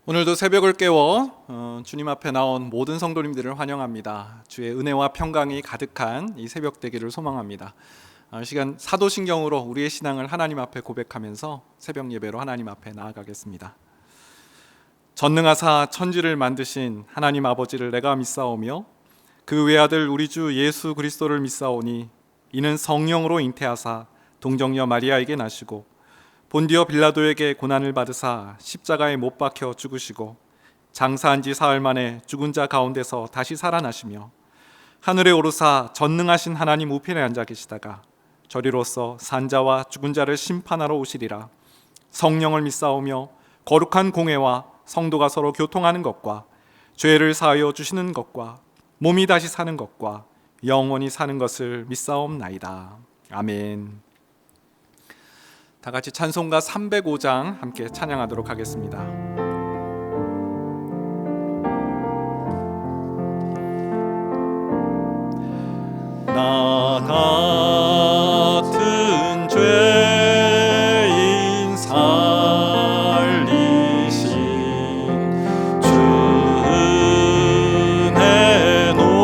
오늘도 새벽을 깨워 주님 앞에 나온 모든 성도님들을 환영합니다. 주의 은혜와 평강이 가득한 이 새벽 되기를 소망합니다. 이 시간 사도신경으로 우리의 신앙을 하나님 앞에 고백하면서 새벽 예배로 하나님 앞에 나아가겠습니다. 전능하사 천지를 만드신 하나님 아버지를 내가 믿사오며 그 외아들 우리 주 예수 그리스도를 믿사오니 이는 성령으로 잉태하사 동정녀 마리아에게 나시고 본디오 빌라도에게 고난을 받으사 십자가에 못 박혀 죽으시고 장사한 지 사흘 만에 죽은 자 가운데서 다시 살아나시며 하늘에 오르사 전능하신 하나님 우편에 앉아 계시다가 저리로서 산자와 죽은 자를 심판하러 오시리라. 성령을 믿사오며 거룩한 공회와 성도가 서로 교통하는 것과 죄를 사하여 주시는 것과 몸이 다시 사는 것과 영원히 사는 것을 믿사옵나이다. 아멘. 다 같이 찬송가 305장 함께 찬양하도록 하겠습니다. 나 같은 죄인 살리신 주 은혜 놀라워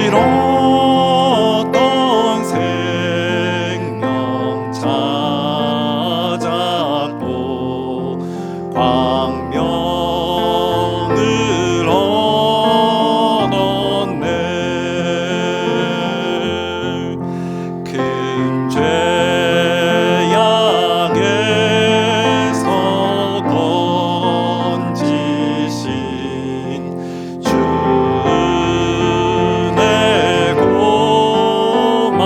잃었던 생명 찾았고 광명을 얻었네. 큰 죄악에서 건지신 주 은혜 고마워.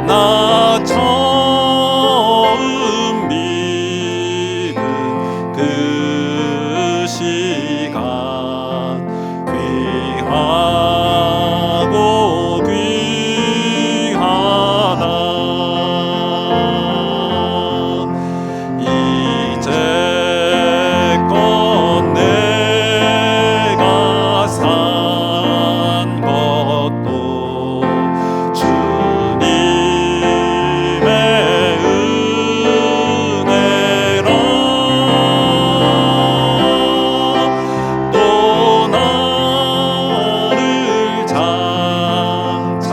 나 처음 믿은 그 시간 귀하고 귀하다. 이제껏 내가 산 것도 주님의 은혜라. 또 나를 장차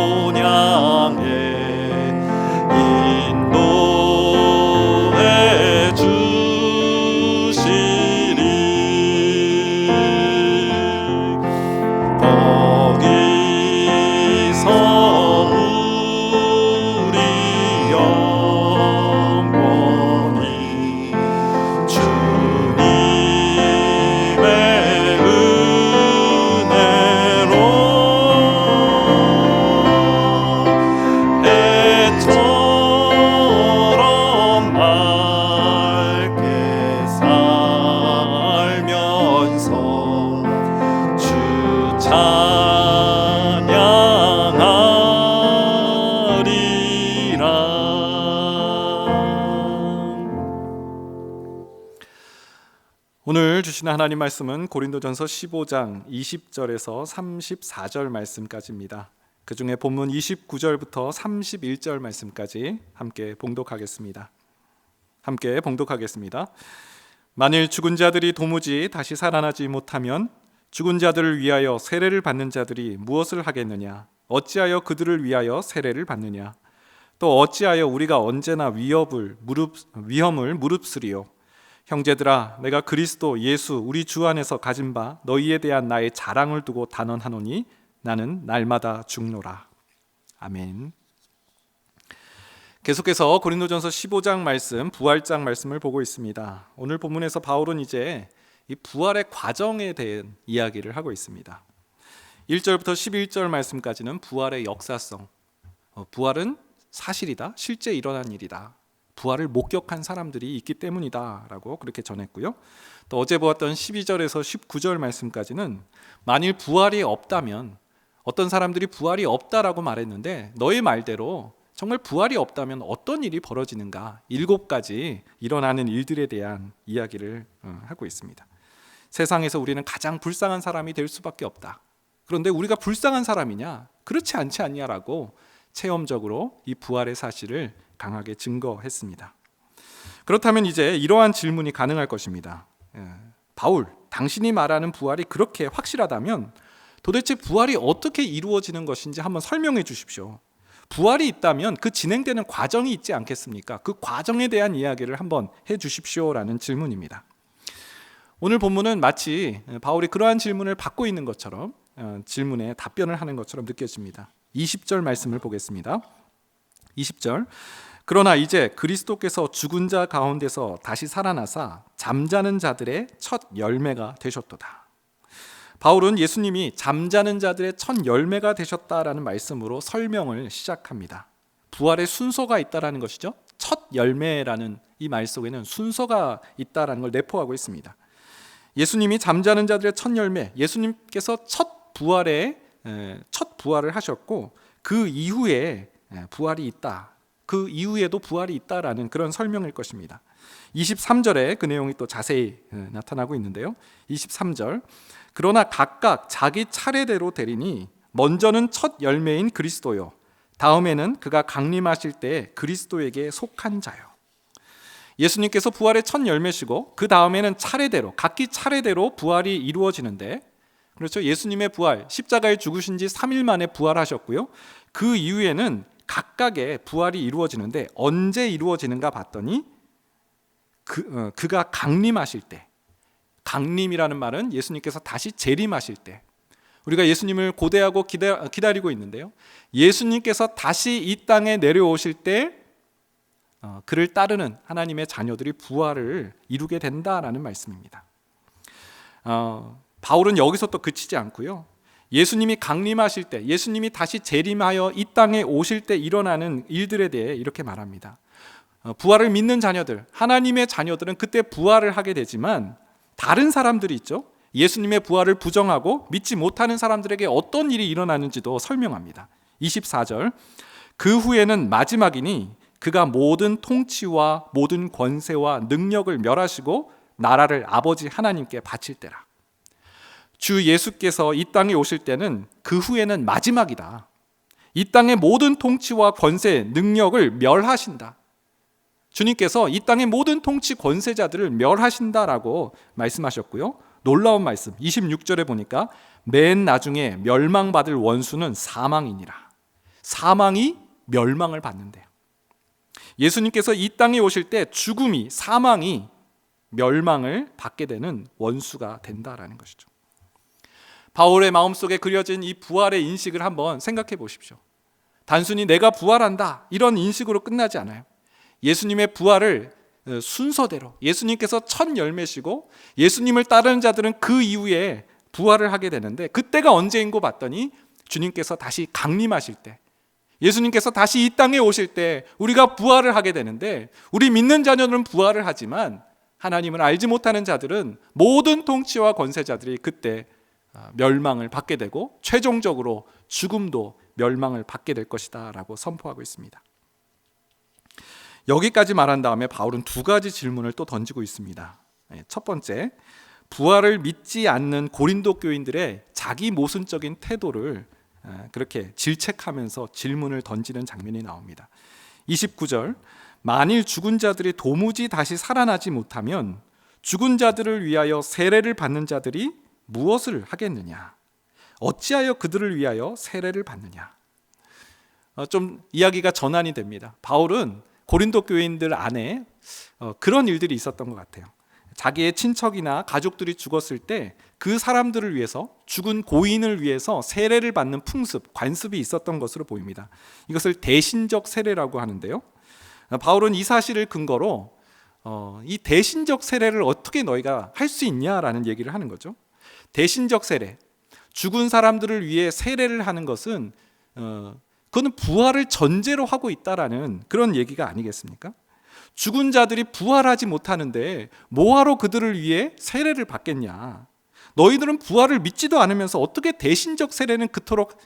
본향에 인도해 주시리. 거기서 우리 영원히 주님의 은혜로 해처럼 맑게 살면서 주 찬양하리라. 오늘 주시는 하나님 말씀은 고린도전서 15장 20절에서 34절 말씀까지입니다. 그 중에 본문 29절부터 31절 말씀까지 함께 봉독하겠습니다. 만일 죽은 자들이 도무지 다시 살아나지 못하면 죽은 자들을 위하여 세례를 받는 자들이 무엇을 하겠느냐? 어찌하여 그들을 위하여 세례를 받느냐? 또 어찌하여 우리가 언제나 위험을 무릅쓰리요? 형제들아, 내가 그리스도 예수 우리 주 안에서 가진 바 너희에 대한 나의 자랑을 두고 단언하노니 나는 날마다 죽노라. 아멘. 계속해서 고린도전서 15장 말씀, 부활장 말씀을 보고 있습니다. 오늘 본문에서 바울은 이제 이 부활의 과정에 대한 이야기를 하고 있습니다. 1절부터 11절 말씀까지는 부활의 역사성, 부활은 사실이다, 실제 일어난 일이다, 부활을 목격한 사람들이 있기 때문이다 라고 그렇게 전했고요. 또 어제 보았던 12절에서 19절 말씀까지는 만일 부활이 없다면, 어떤 사람들이 부활이 없다라고 말했는데 너의 말대로 정말 부활이 없다면 어떤 일이 벌어지는가, 7가지 일어나는 일들에 대한 이야기를 하고 있습니다. 세상에서 우리는 가장 불쌍한 사람이 될 수밖에 없다. 그런데 우리가 불쌍한 사람이냐? 그렇지 않지 않냐라고 체험적으로 이 부활의 사실을 강하게 증거했습니다. 그렇다면 이제 이러한 질문이 가능할 것입니다. 바울, 당신이 말하는 부활이 그렇게 확실하다면 도대체 부활이 어떻게 이루어지는 것인지 한번 설명해 주십시오. 부활이 있다면 그 진행되는 과정이 있지 않겠습니까? 그 과정에 대한 이야기를 한번 해 주십시오라는 질문입니다. 오늘 본문은 마치 바울이 그러한 질문을 받고 있는 것처럼 질문에 답변을 하는 것처럼 느껴집니다. 20절 말씀을 보겠습니다. 20절, 그러나 이제 그리스도께서 죽은 자 가운데서 다시 살아나사 잠자는 자들의 첫 열매가 되셨도다. 바울은 예수님이 잠자는 자들의 첫 열매가 되셨다라는 말씀으로 설명을 시작합니다. 부활의 순서가 있다라는 것이죠. 첫 열매라는 이 말 속에는 순서가 있다라는 걸 내포하고 있습니다. 예수님이 잠자는 자들의 첫 열매, 예수님께서 첫 부활을 하셨고 그 이후에 부활이 있다. 그 이후에도 부활이 있다라는 그런 설명일 것입니다. 23절에 그 내용이 또 자세히 나타나고 있는데요. 23절, 그러나 각각 자기 차례대로 되리니 먼저는 첫 열매인 그리스도요, 다음에는 그가 강림하실 때 그리스도에게 속한 자요. 예수님께서 부활의 첫 열매시고 그 다음에는 차례대로, 각기 차례대로 부활이 이루어지는데, 그렇죠, 예수님의 부활, 십자가에 죽으신 지 3일 만에 부활하셨고요, 그 이후에는 각각의 부활이 이루어지는데 언제 이루어지는가 봤더니 그가 강림하실 때, 강림이라는 말은 예수님께서 다시 재림하실 때, 우리가 예수님을 고대하고 기다리고 있는데요, 예수님께서 다시 이 땅에 내려오실 때 그를 따르는 하나님의 자녀들이 부활을 이루게 된다라는 말씀입니다. 바울은 여기서 또 그치지 않고요, 예수님이 강림하실 때, 예수님이 다시 재림하여 이 땅에 오실 때 일어나는 일들에 대해 이렇게 말합니다. 부활을 믿는 자녀들, 하나님의 자녀들은 그때 부활을 하게 되지만 다른 사람들이 있죠, 예수님의 부활을 부정하고 믿지 못하는 사람들에게 어떤 일이 일어나는지도 설명합니다. 24절, 그 후에는 마지막이니 그가 모든 통치와 모든 권세와 능력을 멸하시고 나라를 아버지 하나님께 바칠 때라. 주 예수께서 이 땅에 오실 때는 그 후에는 마지막이다. 이 땅의 모든 통치와 권세, 능력을 멸하신다. 주님께서 이 땅의 모든 통치 권세자들을 멸하신다라고 말씀하셨고요, 놀라운 말씀 26절에 보니까 맨 나중에 멸망받을 원수는 사망이니라. 사망이 멸망을 받는데요. 예수님께서 이 땅에 오실 때 죽음이, 사망이 멸망을 받게 되는 원수가 된다라는 것이죠. 바울의 마음속에 그려진 이 부활의 인식을 한번 생각해 보십시오. 단순히 내가 부활한다 이런 인식으로 끝나지 않아요. 예수님의 부활을 순서대로, 예수님께서 첫 열매시고 예수님을 따르는 자들은 그 이후에 부활을 하게 되는데, 그때가 언제인고 봤더니 주님께서 다시 강림하실 때, 예수님께서 다시 이 땅에 오실 때 우리가 부활을 하게 되는데, 우리 믿는 자녀들은 부활을 하지만 하나님을 알지 못하는 자들은, 모든 통치와 권세자들이 그때 멸망을 받게 되고 최종적으로 죽음도 멸망을 받게 될 것이다 라고 선포하고 있습니다. 여기까지 말한 다음에 바울은 두 가지 질문을 또 던지고 있습니다. 첫 번째, 부활을 믿지 않는 고린도 교인들의 자기 모순적인 태도를 그렇게 질책하면서 질문을 던지는 장면이 나옵니다. 29절, 만일 죽은 자들이 도무지 다시 살아나지 못하면 죽은 자들을 위하여 세례를 받는 자들이 무엇을 하겠느냐? 어찌하여 그들을 위하여 세례를 받느냐? 좀 이야기가 전환이 됩니다. 바울은 고린도 교인들 안에 그런 일들이 있었던 것 같아요. 자기의 친척이나 가족들이 죽었을 때 그 사람들을 위해서, 죽은 고인을 위해서 세례를 받는 풍습, 관습이 있었던 것으로 보입니다. 이것을 대신적 세례라고 하는데요, 바울은 이 사실을 근거로 이 대신적 세례를 어떻게 너희가 할 수 있냐라는 얘기를 하는 거죠. 대신적 세례, 죽은 사람들을 위해 세례를 하는 것은 그거는 부활을 전제로 하고 있다라는 그런 얘기가 아니겠습니까? 죽은 자들이 부활하지 못하는데 뭐하러 그들을 위해 세례를 받겠냐? 너희들은 부활을 믿지도 않으면서 어떻게 대신적 세례는 그토록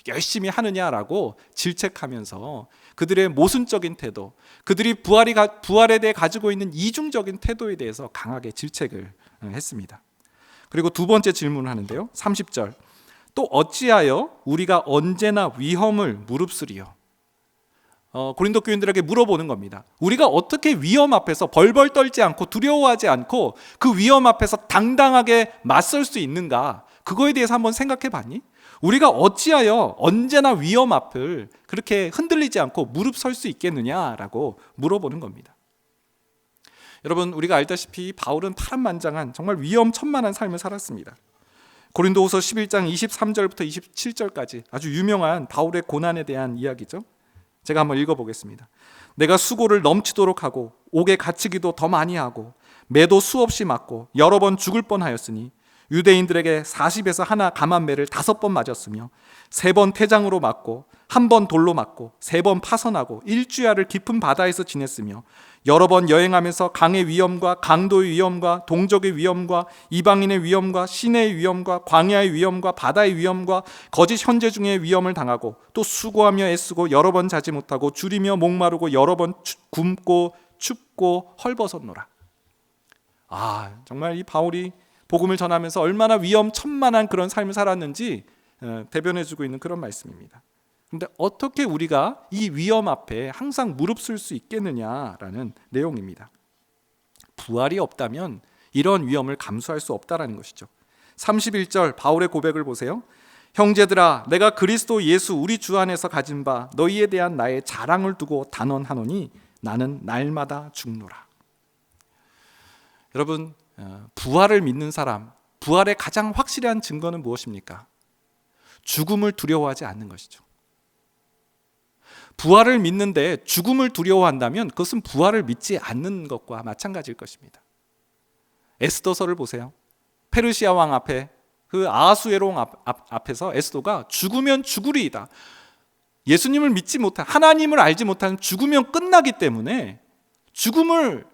열심히 하느냐라고 질책하면서 그들의 모순적인 태도, 그들이 부활에 대해 가지고 있는 이중적인 태도에 대해서 강하게 질책을 했습니다. 그리고 두 번째 질문을 하는데요, 30절, 또 어찌하여 우리가 언제나 위험을 무릅쓰리요? 고린도 교인들에게 물어보는 겁니다. 우리가 어떻게 위험 앞에서 벌벌 떨지 않고 두려워하지 않고 그 위험 앞에서 당당하게 맞설 수 있는가? 그거에 대해서 한번 생각해 봤니? 우리가 어찌하여 언제나 위험 앞을 그렇게 흔들리지 않고 무릎 설 수 있겠느냐라고 물어보는 겁니다. 여러분, 우리가 알다시피 바울은 파란만장한 정말 위험천만한 삶을 살았습니다. 고린도후서 11장 23절부터 27절까지 아주 유명한 바울의 고난에 대한 이야기죠. 제가 한번 읽어보겠습니다. 내가 수고를 넘치도록 하고 옥에 갇히기도 더 많이 하고 매도 수없이 맞고 여러 번 죽을 뻔하였으니 유대인들에게 40에서 하나 감한 매를 5번 맞았으며 3번 태장으로 맞고 1번 돌로 맞고 3번 파선하고 일주야를 깊은 바다에서 지냈으며 여러 번 여행하면서 강의 위험과 강도의 위험과 동족의 위험과 이방인의 위험과 시내의 위험과 광야의 위험과 바다의 위험과 거짓 현재 중의 위험을 당하고 또 수고하며 애쓰고 여러 번 자지 못하고 줄이며 목마르고 여러 번 굶고 춥고 헐벗었노라. 정말 이 바울이 복음을 전하면서 얼마나 위험천만한 그런 삶을 살았는지 대변해주고 있는 그런 말씀입니다. 그런데 어떻게 우리가 이 위험 앞에 항상 무릎 쓸 수 있겠느냐라는 내용입니다. 부활이 없다면 이런 위험을 감수할 수 없다라는 것이죠. 31절 바울의 고백을 보세요. 형제들아, 내가 그리스도 예수 우리 주 안에서 가진 바 너희에 대한 나의 자랑을 두고 단언하노니 나는 날마다 죽노라. 여러분, 부활을 믿는 사람, 부활의 가장 확실한 증거는 무엇입니까? 죽음을 두려워하지 않는 것이죠. 부활을 믿는데 죽음을 두려워한다면 그것은 부활을 믿지 않는 것과 마찬가지일 것입니다. 에스더서를 보세요. 페르시아 왕 앞에 그 아하수에롱 앞에서 에스더가 죽으면 죽으리이다. 예수님을 믿지 못한, 하나님을 알지 못한 죽으면 끝나기 때문에 죽음을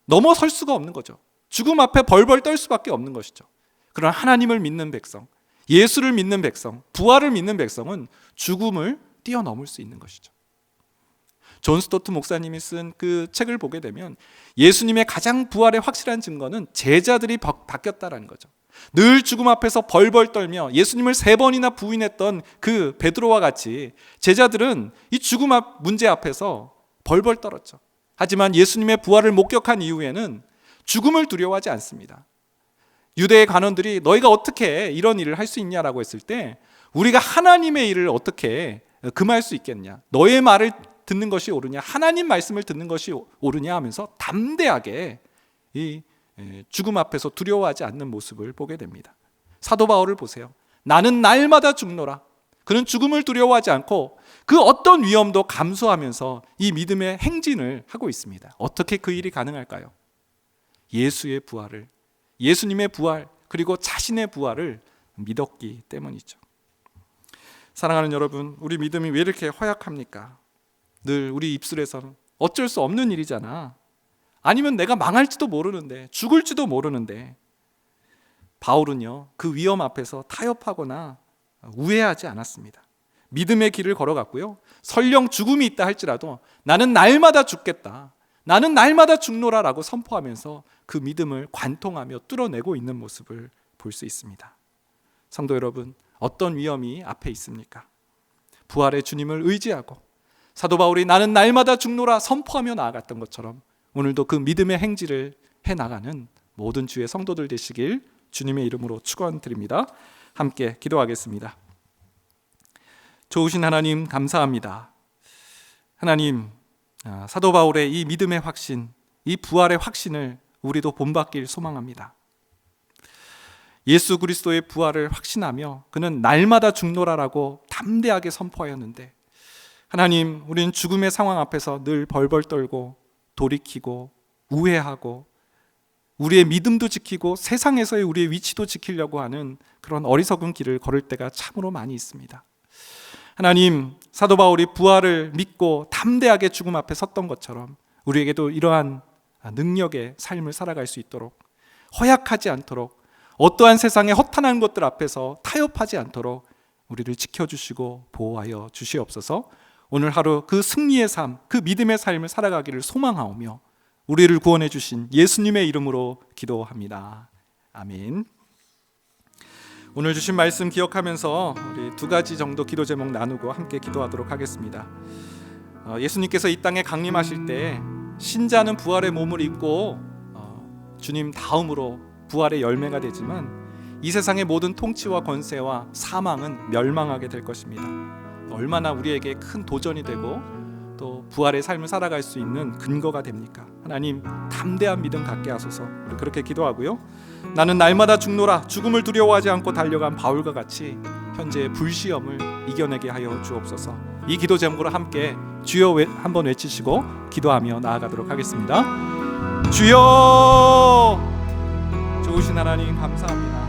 넘어설 수가 없는 거죠. 죽음 앞에 벌벌 떨 수밖에 없는 것이죠. 그러나 하나님을 믿는 백성, 예수를 믿는 백성, 부활을 믿는 백성은 죽음을 뛰어넘을 수 있는 것이죠. 존 스토트 목사님이 쓴 그 책을 보게 되면 예수님의 가장 부활의 확실한 증거는 제자들이 바뀌었다라는 거죠. 늘 죽음 앞에서 벌벌 떨며 예수님을 3번이나 부인했던 그 베드로와 같이 제자들은 이 죽음 앞 문제 앞에서 벌벌 떨었죠. 하지만 예수님의 부활을 목격한 이후에는 죽음을 두려워하지 않습니다. 유대의 관원들이 너희가 어떻게 이런 일을 할 수 있냐라고 했을 때 우리가 하나님의 일을 어떻게 금할 수 있겠냐, 너의 말을 듣는 것이 옳으냐, 하나님 말씀을 듣는 것이 옳으냐 하면서 담대하게 이 죽음 앞에서 두려워하지 않는 모습을 보게 됩니다. 사도 바울을 보세요. 나는 날마다 죽노라. 그는 죽음을 두려워하지 않고 그 어떤 위험도 감수하면서 이 믿음의 행진을 하고 있습니다. 어떻게 그 일이 가능할까요? 예수의 부활을, 예수님의 부활, 그리고 자신의 부활을 믿었기 때문이죠. 사랑하는 여러분, 우리 믿음이 왜 이렇게 허약합니까? 늘 우리 입술에서는 어쩔 수 없는 일이잖아, 아니면 내가 망할지도 모르는데, 죽을지도 모르는데. 바울은요, 그 위험 앞에서 타협하거나 우회하지 않았습니다. 믿음의 길을 걸어갔고요, 설령 죽음이 있다 할지라도 나는 날마다 죽겠다, 나는 날마다 죽노라라고 선포하면서 그 믿음을 관통하며 뚫어내고 있는 모습을 볼 수 있습니다. 성도 여러분, 어떤 위험이 앞에 있습니까? 부활의 주님을 의지하고 사도 바울이 나는 날마다 죽노라 선포하며 나아갔던 것처럼 오늘도 그 믿음의 행지를 해나가는 모든 주의 성도들 되시길 주님의 이름으로 축원드립니다. 함께 기도하겠습니다. 좋으신 하나님, 감사합니다. 하나님, 사도 바울의 이 믿음의 확신, 이 부활의 확신을 우리도 본받길 소망합니다. 예수 그리스도의 부활을 확신하며 그는 날마다 죽노라라고 담대하게 선포하였는데, 하나님, 우리는 죽음의 상황 앞에서 늘 벌벌 떨고 돌이키고 우회하고 우리의 믿음도 지키고 세상에서의 우리의 위치도 지키려고 하는 그런 어리석은 길을 걸을 때가 참으로 많이 있습니다. 하나님, 사도 바울이 부활을 믿고 담대하게 죽음 앞에 섰던 것처럼 우리에게도 이러한 능력의 삶을 살아갈 수 있도록, 허약하지 않도록, 어떠한 세상의 허탄한 것들 앞에서 타협하지 않도록 우리를 지켜주시고 보호하여 주시옵소서. 오늘 하루 그 승리의 삶, 그 믿음의 삶을 살아가기를 소망하오며 우리를 구원해 주신 예수님의 이름으로 기도합니다. 아멘. 오늘 주신 말씀 기억하면서 우리 두 가지 정도 기도 제목 나누고 함께 기도하도록 하겠습니다. 예수님께서 이 땅에 강림하실 때 신자는 부활의 몸을 입고 주님 다음으로 부활의 열매가 되지만 이 세상의 모든 통치와 권세와 사망은 멸망하게 될 것입니다. 얼마나 우리에게 큰 도전이 되고 또 부활의 삶을 살아갈 수 있는 근거가 됩니까? 하나님 담대한 믿음 갖게 하소서. 우리 그렇게 기도하고요. 나는 날마다 죽노라. 죽음을 두려워하지 않고 달려간 바울과 같이 현재의 불시험을 이겨내게 하여 주옵소서. 이 기도 제목으로 함께 주여 한번 외치시고 기도하며 나아가도록 하겠습니다. 주여, 좋으신 하나님 감사합니다.